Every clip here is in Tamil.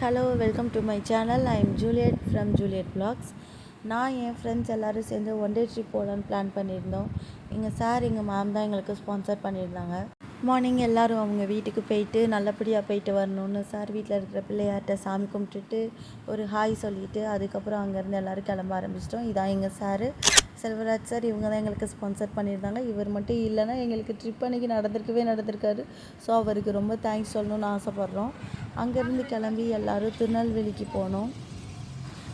Hello, welcome to my channel. I am Juliet from Juliet vlogs. நான் என் ஃப்ரெண்ட்ஸ் எல்லோரும் சேர்ந்து ஒன் டே ட்ரிப் போகலான்னு பிளான் பண்ணியிருந்தோம். எங்கள் சார் எங்கள் மேம் தான் எங்களுக்கு ஸ்பான்சர் பண்ணியிருந்தாங்க. மார்னிங் எல்லோரும் அவங்க வீட்டுக்கு போயிட்டு நல்லபடியாக போயிட்டு வரணும்னு சார் வீட்டில் இருக்கிற பிள்ளையார்கிட்ட சாமி கும்பிட்டுட்டு ஒரு ஹாய் சொல்லிவிட்டு அதுக்கப்புறம் அங்கேருந்து எல்லோரும் கிளம்ப ஆரம்பிச்சிட்டோம். இதான் எங்கள் சார் செல்வராஜ் சார். இவங்க தான் எங்களுக்கு ஸ்பான்சர் பண்ணியிருந்தாங்க. இவர் மட்டும் இல்லைன்னா எங்களுக்கு ட்ரிப் அன்றைக்கி நடந்திருக்காரு. ஸோ அவருக்கு ரொம்ப தேங்க்ஸ் சொல்லணும்னு ஆசைப்பட்றோம். அங்கேருந்து கிளம்பி எல்லோரும் திருநெல்வேலிக்கு போனோம்.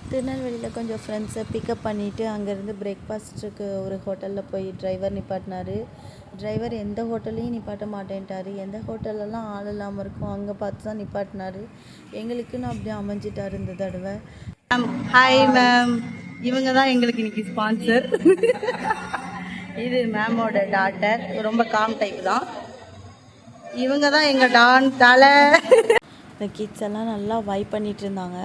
திருநெல்வேலியில் கொஞ்சம் ஃப்ரெண்ட்ஸை பிக்கப் பண்ணிவிட்டு அங்கேருந்து பிரேக்ஃபாஸ்ட்டுக்கு ஒரு ஹோட்டலில் போய் டிரைவர் நிப்பாட்டினார். டிரைவர் எந்த ஹோட்டல்லையும் நிப்பாட்ட மாட்டேன்ட்டார். எந்த ஹோட்டலெல்லாம் ஆள் இல்லாமல் இருக்கும் அங்கே பார்த்து தான் நிப்பாட்டினார். எங்களுக்குன்னு அப்படி அமைஞ்சிட்டார் இந்த தடவை. ஹாய் மேம், இவங்க தான் எங்களுக்கு இன்னைக்கு ஸ்பான்சர். இது மேமோட டாட்டர், ரொம்ப காம் டைப் தான். இவங்க தான் எங்கள் டான் தலை. இந்த கிட்ஸ் எல்லாம் நல்லா வைப் பண்ணிகிட்டு இருந்தாங்க.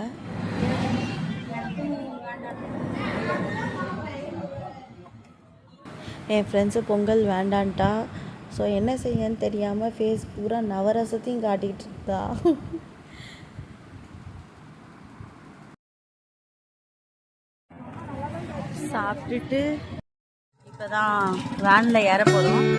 என் ஃப்ரெண்ட்ஸு பொங்கல் வேண்டான்ட்டா. ஸோ என்ன செய்யன்னு தெரியாமல் ஃபேஸ் பூரா நவரசத்தையும் காட்டிகிட்டு இருந்தா. சாப்பிட்டுட்டு இப்போ தான் வேனில் ஏற போகிறோம்.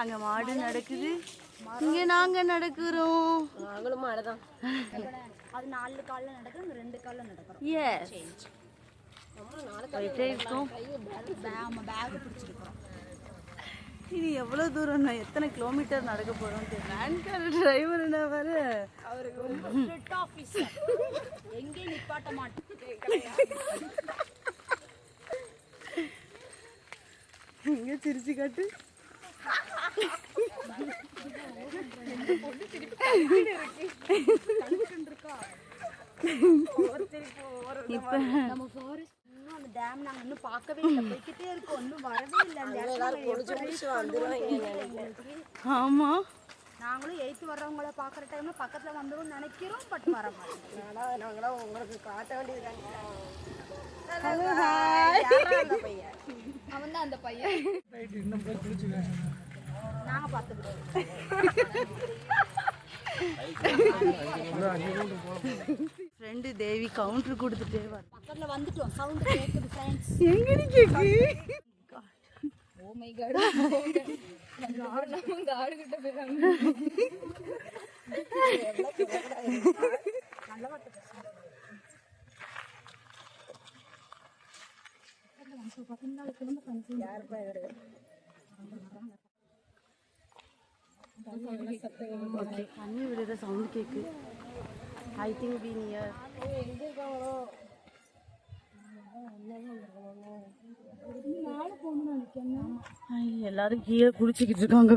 அங்கே மாடு நடக்குது, இங்கே நாங்கள் நடக்கிறோம். நாங்களும் மாடு தான். அது 4 காலில் நடக்குது, 2 காலில் நடக்கிறோம். இது எவ்வளோ தூரம், எத்தனை கிலோமீட்டர் நடக்க போகிறோம் தெரியல. வேன்கார டிரைவர் என்ன பாரு, அவருக்கு ஆஃபீஸர் எங்கேயும் நிப்பாட்ட மாட்டேன். இங்கே சிரிச்சு காட்டு. இப்போ நம்ம ஃபாரஸ்ட் இன்னும் அந்த டேம் நாங்கள் இன்னும் பார்க்கவே இல்லை, போய்கிட்டே இருக்கோம், இன்னும் வரவே இல்லை. ஆமாம், நாங்களும் 8th வர்றவங்கள பார்க்குற டைம்ல பக்கத்தில் வந்துடும் நினைக்கிறோம், பட் வர மாட்டோம். நாங்களாம் உங்களுக்கு காட்ட வேண்டியது. அவன் தான் அந்த பையன். நாங்கள் பார்த்துக்கிறோம். ஃப்ரெண்டு தேவி கவுண்டர் கொடுத்துட்டே வர பக்கத்தில் வந்துட்டோம். சவுண்ட் கேட்குது ஃப்ரெண்ட்ஸ். எங்கடி கேக்கு? ஓ மை காட், நம்ம காடு கிட்ட போயிடாங்க. நல்ல வார்த்தை ஓகே, தண்ணி விடுற sound cake. I think B near. எல்லாரும் கீழே குடிச்சிக்கிட்டு இருக்காங்க.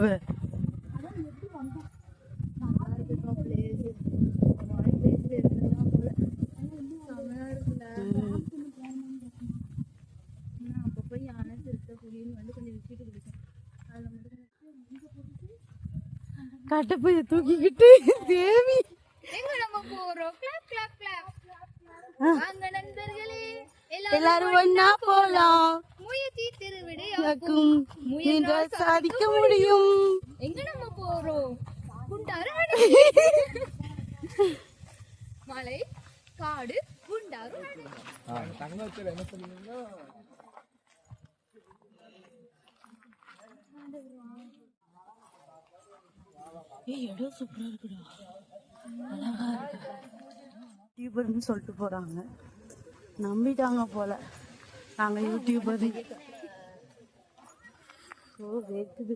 கட்டப்பைய தூக்கிக்கிட்டு தேவி எங்க நம்ம போறோம். Clap clap clap. வாங்க நண்பர்களே எல்லாரும் ஒன்னா போலாம், முயற்சி எனக்கும் முயன்றால் சாதிக்க முடியும். எங்க நம்ம போறோம்? குண்டாறு மலை காடு குண்டாறு இடம் சூப்பரா இருக்குடா, அழகா இருக்கு. யூடியூபர்னு சொல்லிட்டு போறாங்க, நம்பிட்டாங்க போல நாங்க யூடியூபர். ஓ வேக்குது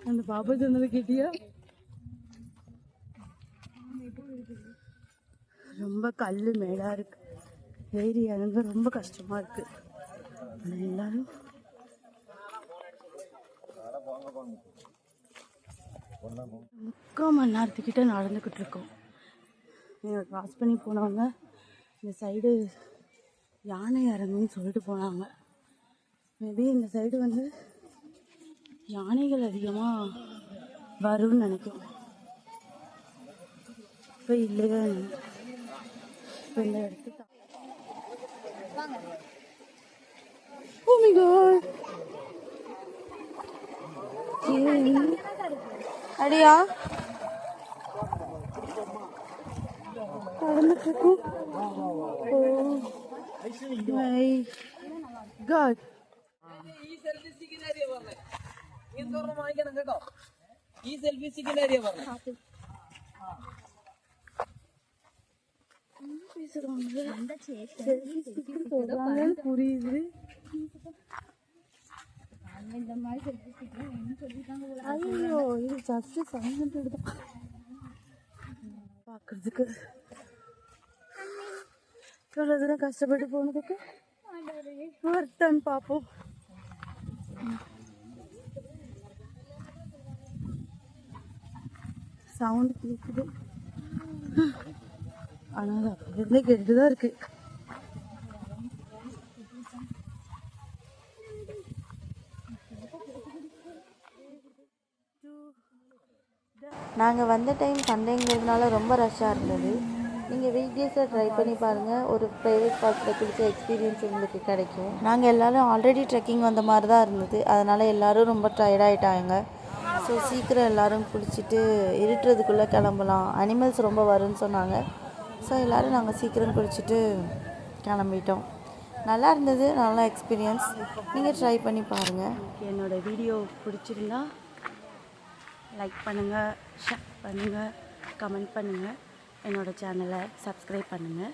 அந்த பாப்பா சொன்னது கேட்டியா? ரொம்ப கல்லு மேலா இருக்கு, ஏறி இறங்க ரொம்ப கஷ்டமா இருக்கு. எல்லாரும் 3/4 மணி நேரத்துக்கிட்ட நடந்துக்கிட்டு இருக்கோம். நீங்கள் கிராஸ் பண்ணி போனவங்க இந்த சைடு யானை இறங்குன்னு சொல்லிட்டு போனாங்க. மேபி இந்த சைடு வந்து யானைகள் அதிகமாக வரும்னு நினைக்கிறோம். இப்போ இல்லையா? இப்போ இந்த இடத்துக்கு Oh my God. அடியா நடந்துட்டு இருக்கும். God. புரியுது. ஐயோ இது ஜஸ்ட் 700 தான் பார்க்கறதுக்கு. இவ்வளோ தூரம் கஷ்டப்பட்டு போனதுக்கு ஒருத்தன் பார்ப்போம். சவுண்டு கேட்குது, ஆனால் அப்படியே கேட்டு தான் இருக்கு. நாங்கள் வந்த டைம் சண்டேங்கிறதுனால ரொம்ப ரஷ்ஷாக இருந்தது. நீங்கள் வீக்டேஸில் ட்ரை பண்ணி பாருங்கள், ஒரு ப்ரைவேட் பார்க்கில் பிடிச்ச எக்ஸ்பீரியன்ஸ் உங்களுக்கு கிடைக்கும். நாங்கள் எல்லோரும் ஆல்ரெடி ட்ரெக்கிங் வந்த மாதிரி தான் இருந்தது, அதனால் எல்லோரும் ரொம்ப டயர்டாயிட்டாங்க. ஸோ சீக்கிரம் எல்லோரும் குளிச்சுட்டு இருட்டுறதுக்குள்ளே கிளம்பலாம், அனிமல்ஸ் ரொம்ப வரும்னு சொன்னாங்க. ஸோ எல்லோரும் நாங்கள் சீக்கிரம் குளிச்சுட்டு கிளம்பிட்டோம். நல்லா இருந்தது, நல்லா எக்ஸ்பீரியன்ஸ். நீங்கள் ட்ரை பண்ணி பாருங்கள். என்னோடய வீடியோ பிடிச்சிருந்தா லைக் பண்ணுங்கள், ஷேர் பண்ணுங்கள், கமெண்ட் பண்ணுங்கள், என்னோடய சேனலை சப்ஸ்கிரைப் பண்ணுங்கள்.